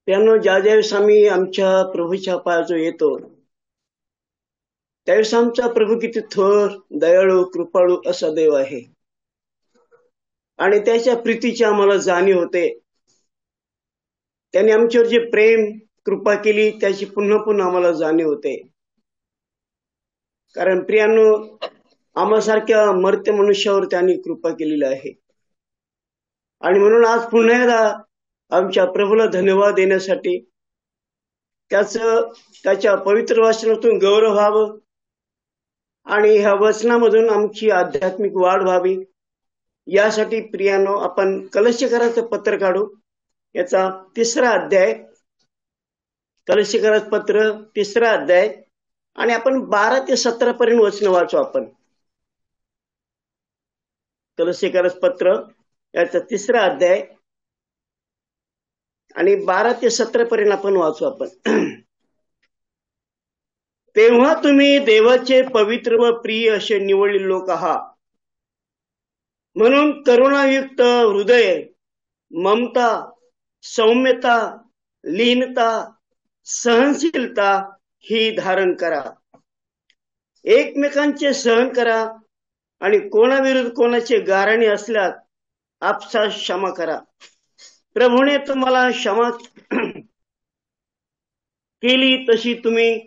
त्यानं ज्यावेळेस आम्ही आमच्या प्रभूच्या पायाजवळ येतो, त्यावेळेस आमचा प्रभू किती थोर, दयाळू, कृपाळू असा देव आहे आणि त्याच्या प्रीतीची आम्हाला जाणीव होते. त्याने आमच्यावर जे प्रेम, कृपा केली त्याची पुन्हा पुन्हा आम्हाला जाणीव होते. कारण प्रियांनो, आम्हासारख्या मर्त्य मनुष्यावर त्यांनी कृपा केलेली आहे आणि म्हणून आज पुन्हा एकदा आमच्या प्रभूला धन्यवाद देण्यासाठी त्याच्या पवित्र वचनातून गौरव व्हावं आणि ह्या वचनामधून आमची आध्यात्मिक वाढ व्हावी, यासाठी प्रियानो आपण कलशकराचं पत्र काढू. याचा 3रा अध्याय, कलशकराचं पत्र 3रा अध्याय, आणि आपण 12 ते 17 पर्यंत वचन वाचू. आपण कलशकराचं पत्र याचा 3रा अध्याय आणि 12 ते 17 पर्यंत आपण वाचू. आपण तेव्हा तुम्ही देवाचे पवित्र व प्रिय असे निवडलेले लोक आहात, म्हणून करुणायुक्त हृदय, ममता, सौम्यता, लीनता, सहनशीलता ही धारण करा. एकमेकांचे सहन करा आणि कोणाविरुद्ध कोणाचे गाऱ्हाणे असल्यास आपसात क्षमा करा. प्रभूने तुम्हाला क्षमा केली तशी तुम्ही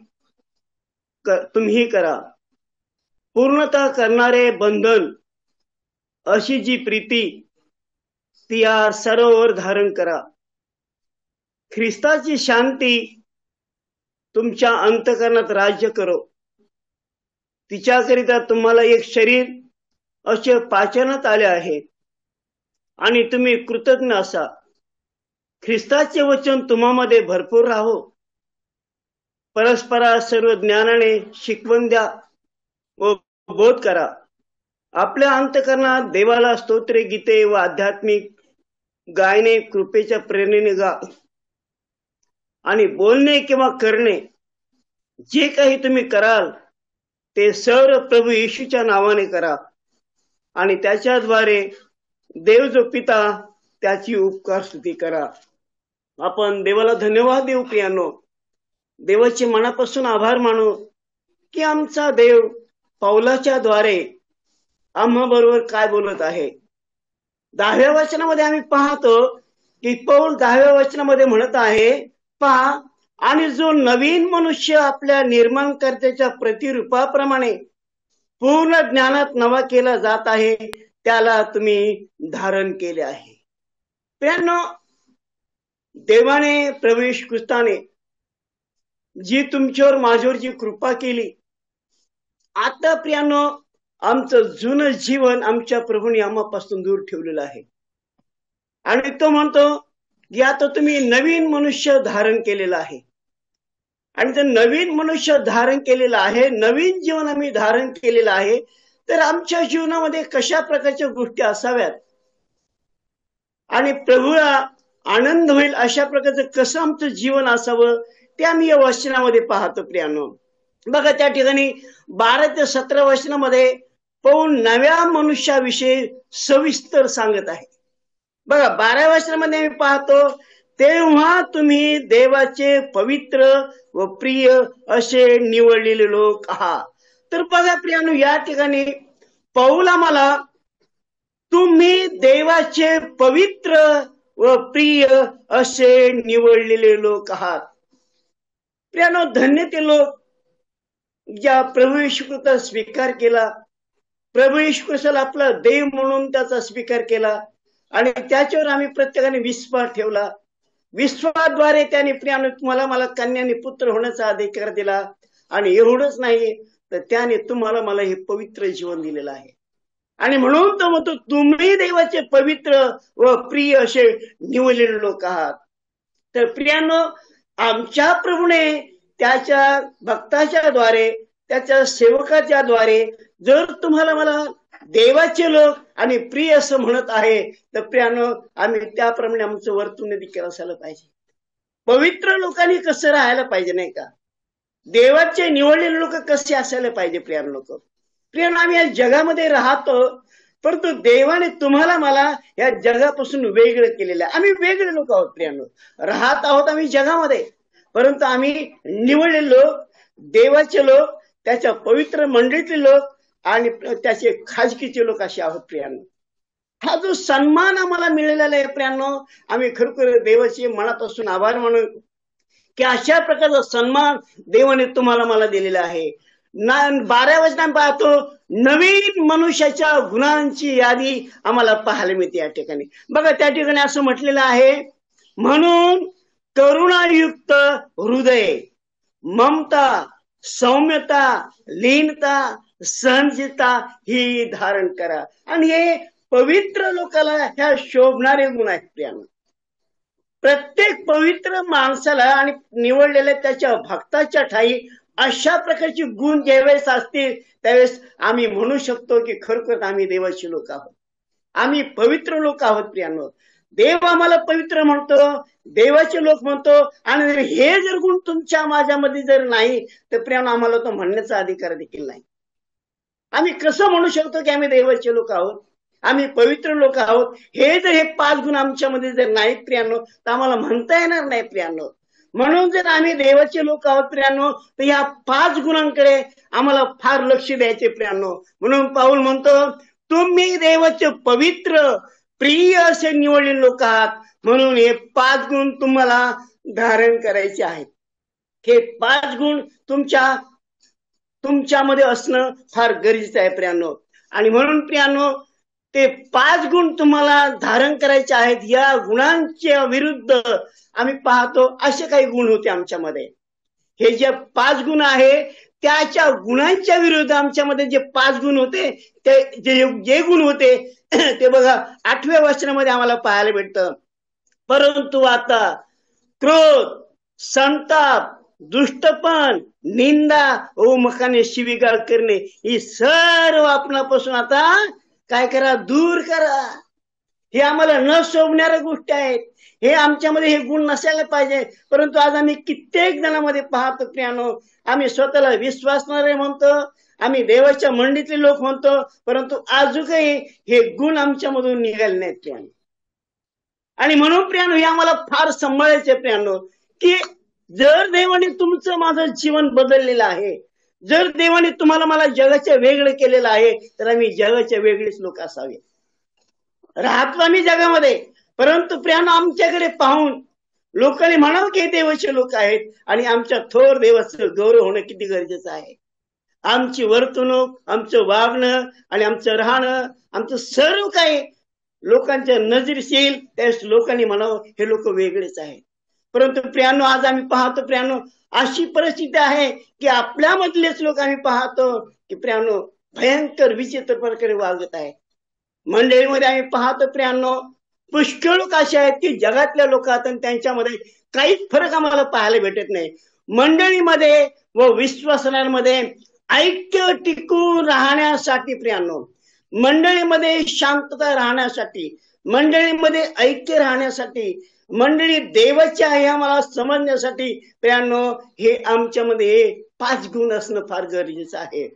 करा. पूर्णता करणारे बंधन अशी जी प्रीती ती या सर्वांवर धारण करा. ख्रिस्ताची शांती तुमच्या अंतःकरणात राज्य करो. तिच्याकरिता तुम्हाला एक शरीर असे पाचण्यात आले आहे आणि तुम्ही कृतज्ञ असा. ख्रिस्ताचे वचन तुम्हामध्ये भरपूर राहो. परस्परा सर्व ज्ञानाने शिकवण द्या व बोध करा. आपल्या अंतःकरणात देवाला स्तोत्रे, गीते व आध्यात्मिक गायने कृपेच्या प्रेरणेने गा. आणि बोलणे किंवा करणे जे काही तुम्ही कराल ते सर्व प्रभू येशूच्या नावाने करा आणि त्याच्याद्वारे देव जो पिता त्याची उपकार स्तुती करा. आपण देवाला धन्यवाद देऊ. प्रियानो, देवाचे मनापासून आभार मानू की आमचा देव पौलाच्या द्वारे आम्हा बरोबर काय बोलत आहे. 10व्या वचनामध्ये आम्ही पाहतो की पौल 10व्या वचनामध्ये म्हणत आहे, पहा, आणि जो नवीन मनुष्य आपल्या निर्माणकर्त्याच्या प्रतिरूपाप्रमाणे पूर्ण ज्ञानात नवा केला जात आहे त्याला तुम्ही धारण केले आहे. प्रियांनो, देवाने, प्रभू येशू ख्रिस्ताने जी तुमच्यावर माझ्यावर जी कृपा केली, आता प्रियांनो आमचं जुनं जीवन आमच्या प्रभूने आम्हापासून दूर ठेवलेलं आहे आणि तो म्हणतो की आता तुम्ही नवीन मनुष्य धारण केलेला आहे. आणि जर नवीन मनुष्य धारण केलेला आहे, नवीन जीवन आम्ही धारण केलेलं आहे, तर आमच्या जीवनामध्ये कशा प्रकारच्या गोष्टी असाव्यात आणि प्रभूला आनंद होईल अशा प्रकारचं कसं आमचं जीवन असावं ते आम्ही या वचनामध्ये पाहतो. प्रियांनो, बघा त्या ठिकाणी 12 ते 17 वचनामध्ये पौल नव्या मनुष्याविषयी सविस्तर सांगत आहे. बघा 12व्या वचनामध्ये आम्ही पाहतो, तेव्हा तुम्ही देवाचे पवित्र व प्रिय असे निवडलेले लोक आहात. तर बघा प्रियांनो, या ठिकाणी पौल आम्हाला तुम्ही देवाचे पवित्र व प्रिय असे निवडलेले लोक आहात. प्रियांनो, धन्य ते लोक ज्या प्रभू येशू ख्रिस्ताचा स्वीकार केला, प्रभू येशू ख्रिस्ताला आपला देव म्हणून त्याचा स्वीकार केला आणि त्याच्यावर आम्ही प्रत्येकाने विश्वास ठेवला. विश्वासाद्वारे त्याने प्रियाने तुम्हाला मला कन्याने पुत्र होण्याचा अधिकार दिला आणि एवढंच नाही तर त्याने तुम्हाला मला हे पवित्र जीवन दिलेलं आहे. आणि म्हणून तो म्हणतो तुम्ही देवाचे पवित्र व प्रिय असे निवडलेले लोक आहात. तर प्रियांनो, आमच्या प्रभूने त्याच्या भक्ताच्या द्वारे, त्याच्या सेवकाच्या द्वारे जर तुम्हाला मला देवाचे लोक आणि प्रिय असं म्हणत आहे तर प्रियांनो, आम्ही त्याप्रमाणे आमचं वर्तन देखील असायला पाहिजे. पवित्र लोकांनी कसं राहायला पाहिजे, नाही का? देवाचे निवडलेले लोक कसे असायला पाहिजे. प्रियांनो, आम्ही या जगामध्ये राहतो परंतु देवाने तुम्हाला मला या जगापासून वेगळं केलेलं आहे. आम्ही वेगळे लोक आहोत प्रियांनो. राहत आहोत आम्ही जगामध्ये, परंतु आम्ही निवडलेले लोक, देवाचे लोक, त्याच्या पवित्र मंडळीतले लोक आणि त्याचे खाजगीचे लोक असे आहोत प्रियांनो. हा जो सन्मान आम्हाला मिळालेला आहे प्रियांनो, आम्ही खरोखर देवाचे मनापासून आभार मानू की अशा प्रकारचा सन्मान देवाने तुम्हाला मला दिलेला आहे. 12 वचनात पाहतो, नवीन मनुष्याच्या गुणांची यादी आम्हाला पाहायला मिळते या ठिकाणी. बघा त्या ठिकाणी असं म्हटलेलं आहे, म्हणून करुणायुक्त हृदय, ममता, सौम्यता, लीनता, सहनशीलता ही धारण करा. आणि हे पवित्र लोकाला ह्या शोभणारे गुण आहेत प्रियांनो. प्रत्येक पवित्र माणसाला आणि निवडलेल्या त्याच्या भक्ताच्या ठाई अशा प्रकारची गुण ज्यावेळेस असतील त्यावेळेस आम्ही म्हणू शकतो की खरोखर आम्ही देवाचे लोक आहोत, आम्ही पवित्र लोक आहोत प्रियांनो. देव आम्हाला पवित्र म्हणतो, देवाचे लोक म्हणतो. आणि हे जर गुण तुमच्या माझ्यामध्ये जर नाही तर प्रियांनो आम्हाला तो म्हणण्याचा अधिकार देखील नाही. आम्ही कसं म्हणू शकतो की आम्ही देवाचे लोक आहोत, आम्ही पवित्र लोक आहोत? हे जर हे 5 गुण आमच्यामध्ये जर नाहीत प्रियांनो तर आम्हाला म्हणता येणार नाही प्रियांनो. म्हणून जर आम्ही देवाचे लोक आहोत प्रियांनो तर या 5 गुणांकडे आम्हाला फार लक्ष द्यायचे प्रियांनो. म्हणून पाऊल म्हणतो, तुम्ही देवाचे पवित्र प्रिय असे निवडलेले लोक आहात, म्हणून हे 5 गुण तुम्हाला धारण करायचे आहेत. हे 5 गुण तुमच्यामध्ये असणं फार गरजेचं आहे प्रियांनो. आणि म्हणून प्रियांनो ते 5 गुण तुम्हाला धारण करायचे आहेत. या गुणांच्या विरुद्ध आम्ही पाहतो असे काही गुण होते आमच्यामध्ये. हे जे 5 गुण आहे त्याच्या गुणांच्या विरुद्ध आमच्यामध्ये जे 5 गुण होते, ते जे गुण होते ते बघा 8व्या वचनामध्ये आम्हाला पाहायला भेटतं. परंतु आता क्रोध, संताप, दुष्टपण, निंदा व मुखाने शिवीगाळ करणे ही सर्व आपणापासून आता काय करा, दूर करा. हे आम्हाला न शोभणाऱ्या गोष्टी आहेत. हे आमच्यामध्ये हे गुण नसायला पाहिजे. परंतु आज आम्ही कित्येक जणांमध्ये पाहतो प्रियांनो, आम्ही स्वतःला विश्वासणारे म्हणतो, आम्ही देवाच्या मंडळीतले लोक म्हणतो, परंतु अजूनही हे गुण आमच्यामधून निघाले नाहीत प्रियांनो. आणि म्हणून प्रियांनो हे आम्हाला फार सांभाळायचे प्रियांनो की जर देवाने तुमचं माझं जीवन बदललेलं आहे, जर देवाने तुम्हाला मला जगाच्या वेगळं केलेलं आहे तर आम्ही जगाच्या वेगळेच लोक असावे. राहतो आम्ही जगामध्ये, परंतु प्रियांनो आमच्याकडे पाहून लोकांनी म्हणावं की देवाचे लोक आहेत आणि आमच्या थोर देवाचं गौरव होणं किती गरजेचं आहे. आमची वर्तणूक, आमचं वागणं आणि आमचं राहणं, आमचं सर्व काही लोकांच्या नजरेस येईल, त्यावेळेस लोकांनी म्हणावं हे लोक वेगळेच आहेत. परंतु प्रियांनो आज आम्ही पाहतो प्रियांनो अशी परिस्थिती आहे की आपल्यामधलेच लोक आम्ही पाहतो की प्रियांनो भयंकर विचित्र प्रकारे वागत आहे. मंडळीमध्ये आम्ही पाहतो प्रियांनो पुष्कळ लोक असे आहेत की जगातल्या लोकात आणि त्यांच्यामध्ये काहीच फरक आम्हाला पाहायला भेटत नाही. मंडळीमध्ये व विश्वासनांमध्ये ऐक्य टिकून राहण्यासाठी प्रियांनो, मंडळीमध्ये शांतता राहण्यासाठी, मंडळीमध्ये ऐक्य राहण्यासाठी, मंडळी देवाची आहे आम्हाला समजण्यासाठी प्रियांनो हे आमच्यामध्ये 5 गुण असणं फार गरजेचं आहे.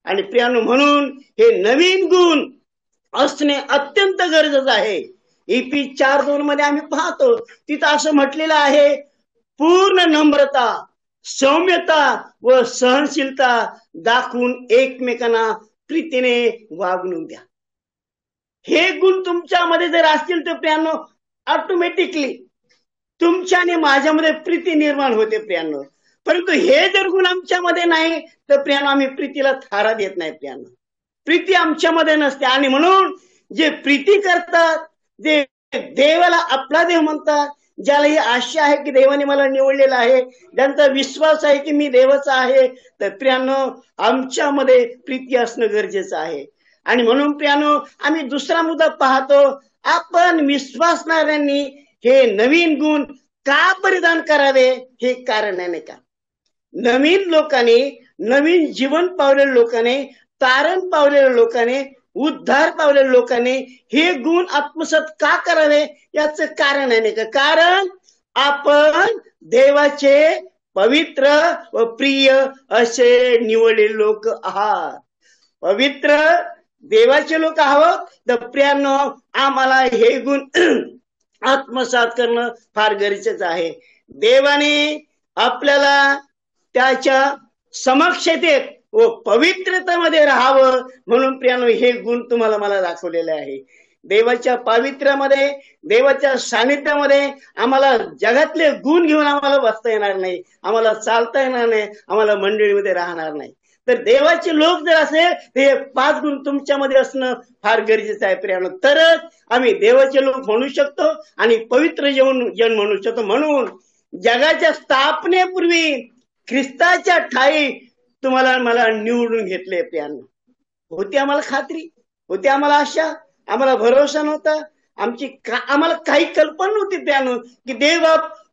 आणि प्रियांनो म्हणून हे नवीन गुण असणे अत्यंत गरजेचं आहे. EP 4:2 मध्ये आम्ही पाहतो तिथं असं म्हटलेलं आहे, पूर्ण नम्रता, सौम्यता व सहनशीलता दाखवून एकमेकांना प्रीतीने वागणूक द्या. हे गुण तुमच्यामध्ये जर असतील तर प्रियांनो ऑटोमॅटिकली तुमच्या आणि माझ्यामध्ये प्रीती निर्माण होते प्रियांनो. परंतु हे जर गुण आमच्यामध्ये नाही तर प्रियांनो आम्ही प्रीतीला थारा देत नाही प्रियांनो, प्रीती आमच्यामध्ये नसते. आणि म्हणून जे प्रीती करतात, जे देवाला आपला देव म्हणतात, ज्याला ही आशा आहे की देवाने मला निवडलेलं आहे, ज्यांचा विश्वास आहे की मी देवाचा आहे, तर प्रियांनो आमच्यामध्ये प्रीती असणं गरजेचं आहे. आणि म्हणून प्रियांनो आम्ही दुसरा मुद्दा पाहतो, आपण विश्वासणाऱ्यांनी हे नवीन गुण का परिधान करावे हे कारण आहे. नाही का, नवीन लोकांनी, नवीन जीवन पावलेल्या लोकांनी, तारण पावलेल्या लोकांनी, उद्धार पावलेल्या लोकांनी हे गुण आत्मसात का करावे याचं कारण आहे. नाही का, कारण आपण देवाचे पवित्र व प्रिय असे निवडलेले लोक आहात. पवित्र, देवाचे लोक आहोत तर प्रियांनो आम्हाला हे गुण आत्मसात करणं फार गरजेचं आहे. देवाने आपल्याला त्याच्या समक्षतेत व पवित्रतेमध्ये राहावं म्हणून प्रियांनो हे गुण तुम्हाला मला दाखवलेले आहे. देवाच्या पावित्र्यामध्ये, देवाच्या सानिध्यामध्ये आम्हाला जगातले गुण घेऊन आम्हाला बसता येणार नाही, आम्हाला चालता येणार नाही, आम्हाला मंडळीमध्ये राहणार नाही. तर देवाचे लोक जर असेल ते 5 गुण तुमच्यामध्ये असणं फार गरजेचं आहे प्रियांनो. तरच आम्ही देवाचे लोक म्हणू शकतो आणि पवित्र जन म्हणू शकतो. म्हणून जगाच्या स्थापनेपूर्वी ख्रिस्ताच्या ठाई तुम्हाला मला निवडून घेतले प्रियांनो. होती आम्हाला खात्री, होती आम्हाला आशा, आम्हाला भरोसा नव्हता, आम्हाला काही कल्पना नव्हती प्रियांनो की देव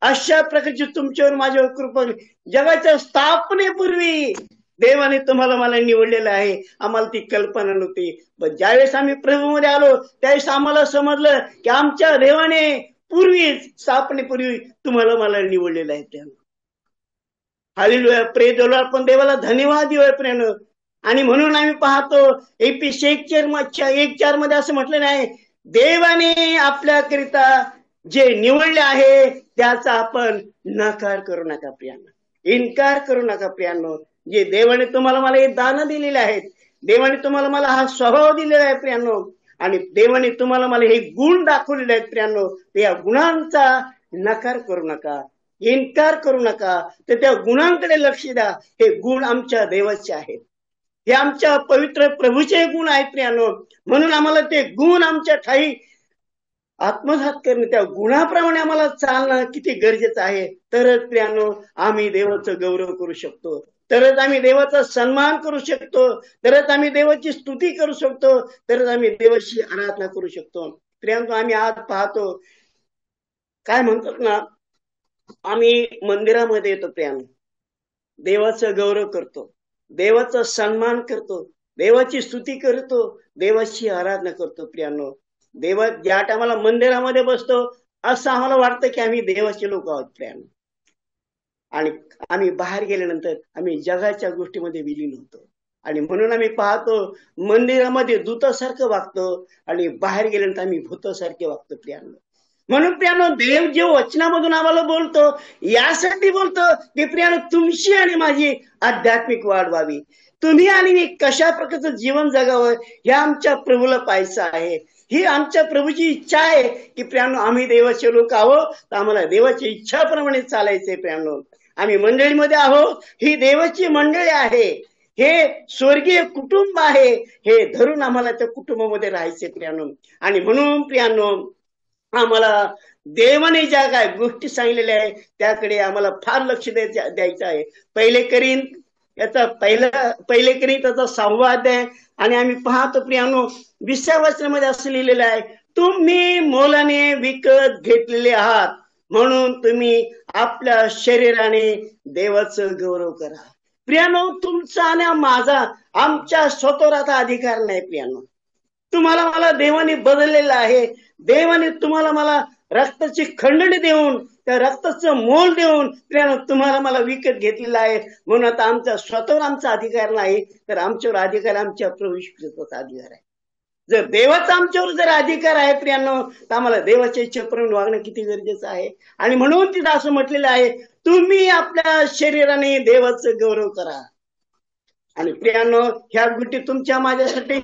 अशा प्रकारची तुमच्यावर माझ्यावर कृपा. जगाच्या स्थापनेपूर्वी देवाने तुम्हाला मला निवडलेलं आहे, आम्हाला ती कल्पना नव्हती. पण ज्यावेळेस आम्ही प्रभूमध्ये आलो त्यावेळेस आम्हाला समजलं की आमच्या देवाने पूर्वीच स्थापनेपूर्वी तुम्हाला मला निवडलेलं आहे प्रियांनो. Hallelujah, praise the lord. पण देवाला धन्यवाद देऊया प्रियांनो. आणि म्हणून आम्ही पाहतो एपिसी 1:4 मध्ये असं म्हटलं नाही, देवाने आपल्याकरिता जे निवडले आहे त्याचा आपण नकार करू नका प्रियांनो, इन्कार करू नका प्रियांनो. जे देवाने तुम्हाला मला हे दान दिलेले आहेत, देवाने तुम्हाला मला हा स्वभाव दिलेला आहे प्रियांनो, आणि देवाने तुम्हाला मला हे गुण दाखवलेले आहेत प्रियांनो, या गुणांचा नकार करू नका, इन्कार करू नका. तर त्या गुणांकडे लक्ष द्या. हे गुण आमच्या देवाचे आहेत, हे आमच्या पवित्र प्रभूचे गुण आहेत प्रियांनो. म्हणून आम्हाला ते गुण आमच्या ठाई आत्मसात करणे, त्या गुणाप्रमाणे आम्हाला चालणं किती गरजेचं आहे. तरच प्रियांनो आम्ही देवाचं गौरव करू शकतो, तरच आम्ही देवाचा सन्मान करू शकतो, तरच आम्ही देवाची स्तुती करू शकतो, तरच आम्ही देवाची आराधना करू शकतो. प्रियांनो आम्ही आज पाहतो काय म्हणतात ना, आम्ही मंदिरामध्ये येतो प्रियांनो, देवाचं गौरव करतो, देवाचा सन्मान करतो, देवाची स्तुती करतो, देवाची आराधना करतो प्रियांनो. देवा ज्या टायमाला मंदिरामध्ये बसतो असं आम्हाला वाटतं की आम्ही देवाचे लोक आहोत प्रियांनो, आणि आम्ही बाहेर गेल्यानंतर आम्ही जगाच्या गोष्टीमध्ये विलीन होतो. आणि म्हणून आम्ही पाहतो मंदिरामध्ये दूतासारखं वागतो आणि बाहेर गेल्यानंतर आम्ही भूतासारखे वागतो प्रियांनो. म्हणून प्रियांनो देव जे वचनामधून आम्हाला बोलतो यासाठी बोलतो की प्रियांनो तुमची आणि माझी आध्यात्मिक वाढ व्हावी, तुम्ही आणि मी कशा प्रकारचं जीवन जगावं हे आमच्या प्रभूला पाहायचं आहे. ही आमच्या प्रभूची इच्छा आहे की प्रियांनो आम्ही देवाचे लोक आहोत तर आम्हाला देवाच्या इच्छाप्रमाणे चालायचंय प्रियांनो. आम्ही मंडळीमध्ये आहोत, ही देवाची मंडळी आहे, हे स्वर्गीय कुटुंब आहे, हे धरून आम्हाला त्या कुटुंबामध्ये राहायचे प्रियांनो. आणि म्हणून प्रियांनो आम्हाला देवाने ज्या काय गोष्टी सांगितलेल्या आहे त्याकडे आम्हाला फार लक्ष द्यायचं आहे. पहिले करीन त्याचा 6वा अध्याय आणि आम्ही पाहतो प्रियांनो 20व्या वचनामध्ये असं लिहिलेलं आहे, तुम्ही मोलाने विकत घेतलेले आहात म्हणून तुम्ही आपल्या शरीराने देवाचं गौरव करा. प्रियांनो तुमचा आणि माझा आमच्या स्वतःचा अधिकार नाही प्रियांनो. तुम्हाला मला देवाने बदललेलं आहे, देवाने तुम्हाला मला रक्ताची खंडणी देऊन त्या रक्ताचं मोल देऊन प्रियांनो तुम्हाला मला विकत घेतलेला आहे. म्हणून आता आमचा स्वतःवर आमचा अधिकार नाही तर आमच्यावर अधिकार आमच्या प्रभू येशू ख्रिस्ताचा अधिकार आहे. जर देवाचा आमच्यावर जर अधिकार आहे प्रियांनो तर आम्हाला देवाच्या इच्छेप्रमाणे वागणं किती गरजेचं आहे. आणि म्हणून तिथं असं म्हटलेलं आहे, तुम्ही आपल्या शरीराने देवाचं गौरव करा. आणि प्रियांनो ह्या गोष्टी तुमच्या माझ्यासाठी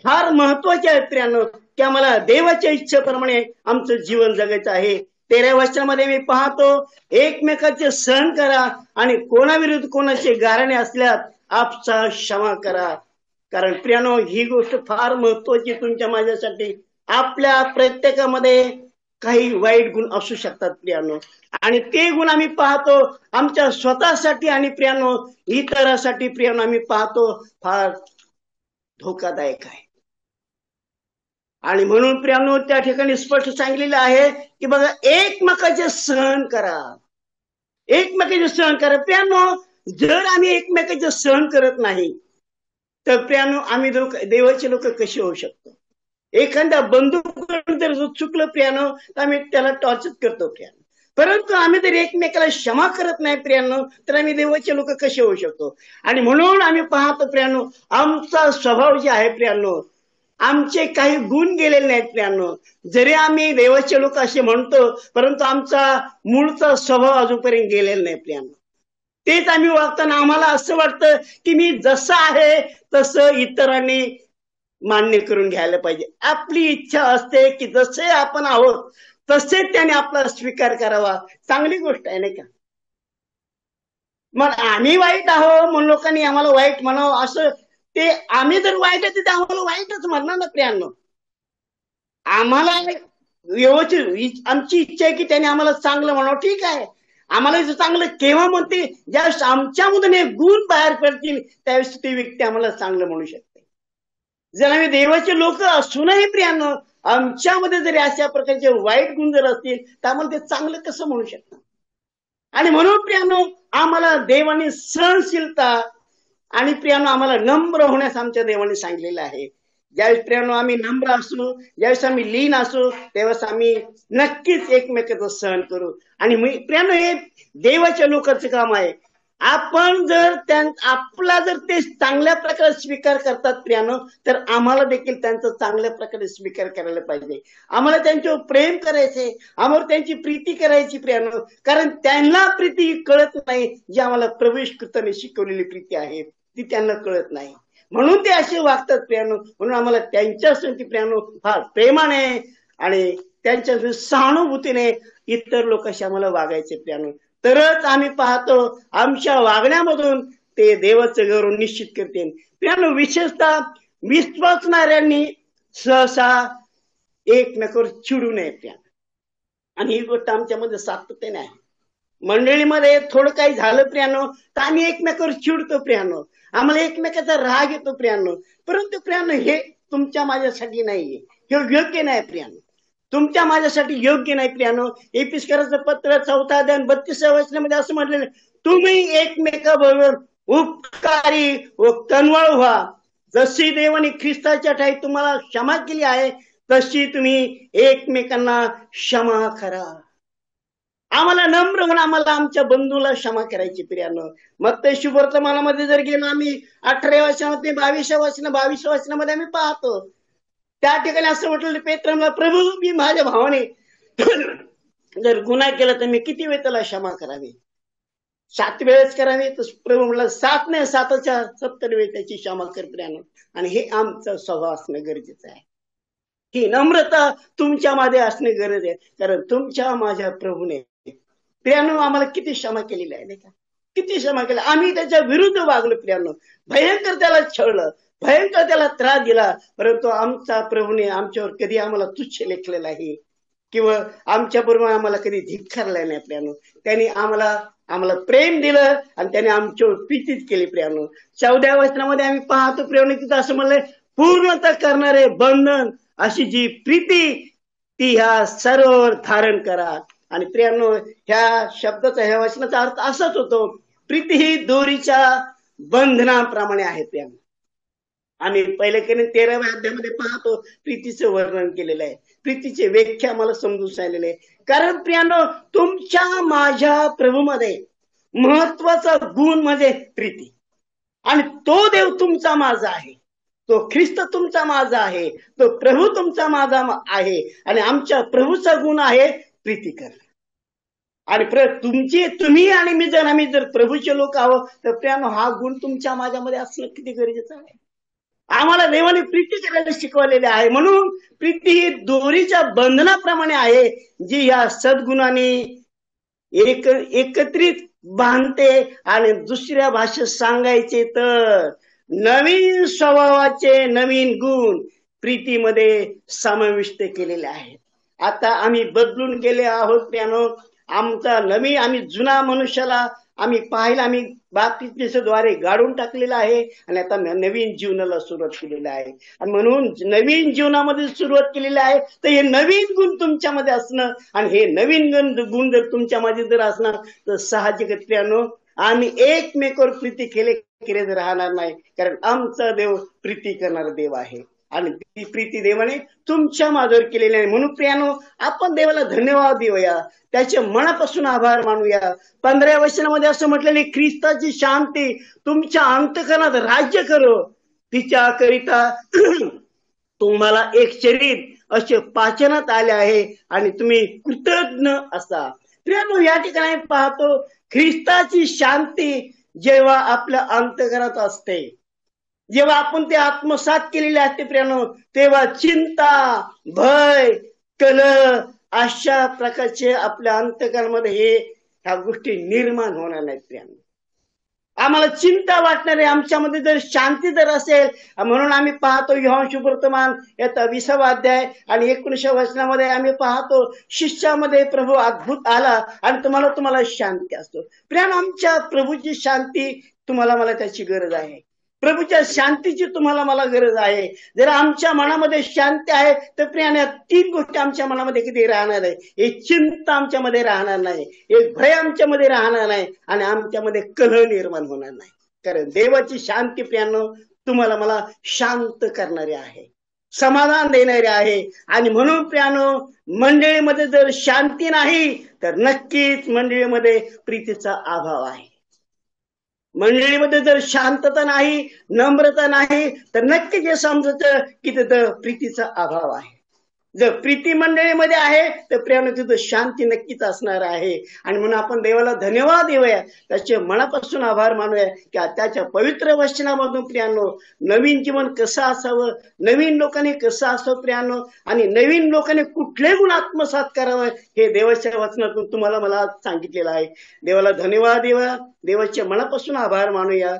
फार महत्वाच्या आहेत प्रियांनो, की आम्हाला देवाच्या इच्छेप्रमाणे आमचं जीवन जगायचं आहे. 13व्या वचनामध्ये मी पाहतो, एकमेकाचे सहन करा आणि कोणाविरुद्ध कोणाचे गाऱ्हाणे असल्यास आपसा क्षमा करा. कारण प्रियांनो ही गोष्ट फार महत्वाची तुमच्या माझ्यासाठी. आपल्या प्रत्येकामध्ये काही वाईट गुण असू शकतात प्रियांनो, आणि ते गुण आम्ही पाहतो आमच्या स्वतःसाठी आणि प्रियांनो इतरांसाठी प्रियांनो आम्ही पाहतो फार धोकादायक आहे. आणि म्हणून प्रियांनो त्या ठिकाणी स्पष्ट सांगितलेलं आहे की बघा एकमेकाचे सहन करा, एकमेकाचे सहन करा. प्रियांनो जर आम्ही एकमेकाचे सहन करत नाही तर प्रियांनो आम्ही देवाचे लोक कसे होऊ शकतो. एखाद्या बंधूकडून जर चुकलं प्रियांनो तर आम्ही त्याला टॉर्चर करतो प्रियांनो, परंतु आम्ही जर एकमेकाला क्षमा करत नाही प्रियांनो तर आम्ही देवाचे लोक कसे होऊ शकतो. आणि म्हणून आम्ही पाहतो प्रियांनो आमचा स्वभाव जे आहे प्रियांनो आमचे काही गुण गेलेले नाहीत प्रियांनो. जरी आम्ही देवाचे लोक असे म्हणतो, परंतु आमचा मूळचा स्वभाव अजूनपर्यंत गेलेला नाही प्रियांनो. तेच आम्ही वागताना आम्हाला असं वाटतं की मी जसं आहे तसं इतरांनी मान्य करून घ्यायला पाहिजे. आपली इच्छा असते की जसे आपण आहोत तसे त्याने आपला स्वीकार करावा. चांगली गोष्ट आहे नाही का? मग आम्ही वाईट आहो म्हणून लोकांनी आम्हाला वाईट म्हणावं असं, ते आम्ही जर वाईट आहे ते आम्हाला वाईटच म्हणणार ना प्रियांनो. आम्हाला व्यवस्थित आमची इच्छा आहे की त्याने आम्हाला चांगलं म्हणावं. ठीक आहे, आम्हाला चांगलं केव्हा म्हणते, ज्यावेळेस आमच्यामधून हे गुण बाहेर पडतील त्यावेळेस ती व्यक्ती आम्हाला चांगलं म्हणू शकते. जर आम्ही देवाचे लोक असूनही प्रियांनो आमच्यामध्ये जरी अशा प्रकारचे वाईट गुण जर असतील तर आम्हाला ते चांगलं कसं म्हणू शकतात. आणि म्हणून प्रियांनो आम्हाला देवाने सहनशीलता आणि प्रियांनो आम्हाला नम्र होण्यास आमच्या देवाने सांगितलेलं आहे. ज्यावेळेस प्रियांनो आम्ही नम्र असू, ज्यावेळेस आम्ही लीन असू, त्यावेळेस आम्ही नक्कीच एकमेकांचं सहन करू. आणि प्रियांनो हे देवाच्या लोकांचं काम आहे. आपण जर आपला जर ते चांगल्या प्रकारे स्वीकार करतात प्रियांनो, तर आम्हाला देखील त्यांचा चांगल्या प्रकारे स्वीकार करायला पाहिजे. आम्हाला त्यांच्यावर प्रेम करायचे, आम्हाला त्यांची प्रीती करायची प्रियांनो. कारण त्यांना प्रीती कळत नाही, जी आम्हाला प्रभू येशू ख्रिस्ताने शिकवलेली प्रीती आहे ती त्यांना कळत नाही, म्हणून ते असे वागतात प्रियांनो. म्हणून आम्हाला त्यांच्यासाठी प्रियांनो फार प्रेमाने आणि त्यांच्या सहानुभूतीने इतर लोकांशी आम्हाला वागायचे प्रियांनो. तरच आम्ही पाहतो आमच्या वागण्यामधून ते देवाचं गौरव निश्चित करते प्रियांनो. विशेषतः विश्वासणाऱ्यांनी सहसा एकमेकावर चिडू नये प्रियांनो. आणि ही गोष्ट आमच्यामध्ये सातत्याने आहे. मंडळीमध्ये थोडं काही झालं प्रियांनो तर आम्ही एकमेकावर चिडतो प्रियांनो, आम्हाला एकमेकाचा राग येतो प्रियांनो. परंतु प्रियांनो हे तुमच्या माझ्यासाठी नाहीये, हे योग्य नाही प्रियांनो, तुमच्या माझ्यासाठी योग्य नाही प्रियांनो. एपिस्कराचं पत्र 4 अध्याय 32 वचनामध्ये असं म्हटलेलं, तुम्ही एकमेकाबरोबर उपकारी व कनवळ व्हा. जशी देवाने ख्रिस्ताच्या ठाई तुम्हाला क्षमा केली आहे तशी तुम्ही एकमेकांना क्षमा करा. आम्हाला नम्र होऊन आम्हाला आमच्या बंधूला क्षमा करायची प्रियांनो. मत्ती शुभवर्तमानामध्ये जर गेलो आम्ही 18व्या वचनामध्ये 22व्या वचनामध्ये आम्ही पाहतो, त्या ठिकाणी असं म्हटलं पेत्रला, प्रभू मी माझ्या भावाने जर गुन्हा केला तर मी किती वेळ त्याला क्षमा करावी? 7 वेळेस करावी? तर प्रभू म्हटलं 7 नाही 7च्या 70 वेळ त्याची क्षमा कर प्रियांनो. आणि हे आमचा स्वभाव असणं गरजेचं आहे. ही नम्रता तुमच्या मध्ये असणे गरज आहे. कारण तुमच्या माझ्या प्रभूने प्रियांनो आम्हाला किती क्षमा केलेली आहे नाही का? किती क्षमा केली. आम्ही त्याच्या विरुद्ध वागलो प्रियांनो, भयंकर त्याला छळलं, भयंकर त्याला त्रास दिला, परंतु आमचा प्रभूने आमच्यावर कधी आम्हाला तुच्छ लेखलेला आहे किंवा आमच्या बरोबर आम्हाला कधी धिक्कारला नाही प्रियांनो. त्यांनी आम्हाला प्रेम दिलं आणि त्याने आमच्यावर प्रीतीच केली प्रियांनो. 14व्या वचनामध्ये आम्ही पाहतो प्रियांनो तिथं असं म्हणलंय, पूर्णता करणारे बंधन अशी जी प्रीती ती ह्या सर्व धारण करा. आणि प्रियांनो ह्या शब्दाचा ह्या वचनाचा अर्थ असाच होतो, प्रीती ही दोरीच्या बंधनाप्रमाणे आहे प्रियांनो. आम्ही पहिले 13व्या अध्यायामध्ये पाहतो प्रीतीचं वर्णन केलेलं आहे, प्रीतीचे व्याख्या आम्हाला समजून सांगितलेले आहे. कारण प्रियांनो तुमच्या माझ्या प्रभूमध्ये महत्वाचा गुण म्हणजे प्रीती. आणि तो देव तुमचा माझा आहे, तो ख्रिस्त तुमचा माझा आहे, तो प्रभू तुमचा माझा आहे. आणि आमच्या प्रभूचा गुण आहे प्रीती करणं. आणि तुम्ही आणि मी जर आम्ही जर प्रभूचे लोक आहोत तर प्रियांनो हा गुण तुमच्या माझ्यामध्ये असणं किती गरजेचं आहे. आम्हाला देवाने प्रीती करायला शिकवलेले आहे. म्हणून प्रीती ही दोरीच्या बंधनाप्रमाणे आहे, जी या सद्गुणाने एकत्रित बांधते. आणि दुसऱ्या भाषेत सांगायचे तर नवीन स्वभावाचे नवीन गुण प्रीतीमध्ये समाविष्ट केलेले आहेत. आता आम्ही बदलून गेले आहोत प्रियांनो. आम्ही जुना मनुष्याला आम्ही पाहिला, आम्ही बाप्तिस्माद्वारे गाडून टाकलेला आहे आणि आता नवीन जीवनाला सुरुवात केलेली आहे. आणि म्हणून नवीन जीवनामध्ये सुरुवात केलेली आहे तर हे नवीन गुण तुमच्यामध्ये असणं आणि हे नवीन गुण जर तुमच्यामध्ये जर असणार तर साहजिकच प्रियांनो आम्ही एकमेकावर प्रीती केले राहणार नाही. कारण आमचा देव प्रीती करणारा देव आहे आणि ती प्रीती देवाने तुमच्या माझ्यावर केलेली आहे. म्हणून प्रियांनो आपण देवाला धन्यवाद देऊया, त्याचे मनापासून आभार मानूया. 15व्या वचनामध्ये असं म्हटलेले, ख्रिस्ताची शांती तुमच्या अंतःकरणात राज्य करो, तिच्या करिता तुम्हाला एक शरीर असे पाचनात आले आहे आणि तुम्ही कृतज्ञ असा. प्रियानो, या ठिकाणी पाहतो ख्रिस्ताची शांती जेव्हा आपल्या अंतःकरणात असते, जेव्हा आपण ते आत्मसात केलेले असते प्रियानो, तेव्हा चिंता, भय, कलह अशा प्रकारचे आपल्या अंतःकरणामध्ये ह्या गोष्टी निर्माण होणार नाहीत प्रियानो. आम्हाला चिंता वाटणारे आमच्यामध्ये जर शांती जर असेल, म्हणून आम्ही पाहतो योहान सुवर्तमान याचा 20वा अध्याय आणि 19व्या वचनामध्ये आम्ही पाहतो शिष्यामध्ये प्रभू अद्भुत आला आणि तुम्हाला शांती असतो. प्रियानो, आमच्या प्रभूची शांती तुम्हाला मला त्याची गरज आहे. प्रभूच्या शांतीची तुम्हाला मला गरज आहे. जर आमच्या मनामध्ये शांती आहे तर प्रियाने 3 गोष्टी आमच्या मनामध्ये किती राहणार आहे. एक चिंता आमच्यामध्ये राहणार नाही, एक भय आमच्यामध्ये राहणार नाही आणि आमच्यामध्ये कलह निर्माण होणार नाही. कारण देवाची शांती प्रियानो तुम्हाला मला शांत करणारी आहे, समाधान देणारे आहे. आणि म्हणून प्रियानो, मंडळीमध्ये जर शांती नाही तर नक्कीच मंडळीमध्ये प्रीतीचा अभाव आहे. मंडळीमध्ये जर शांतता नाही, नम्रता नाही तर नक्कीच हे समजायचं की तिथं प्रीतीचा अभाव आहे. जर प्रीती मंडळीमध्ये आहे तर प्रियानो तिथं शांती नक्कीच असणार आहे. आणि म्हणून आपण देवाला धन्यवाद देऊया, त्याचे मनापासून आभार मानूया की त्याच्या पवित्र वचनामधून प्रियानो नवीन जीवन कसं असावं, नवीन लोकांनी कसं असावं प्रियानो, आणि नवीन लोकांनी कुठले गुण आत्मसात करावं हे देवाच्या वचनातून तुम्हाला मला सांगितलेलं आहे. देवाला धन्यवाद देऊया, देवाचे मनापासून आभार मानूया.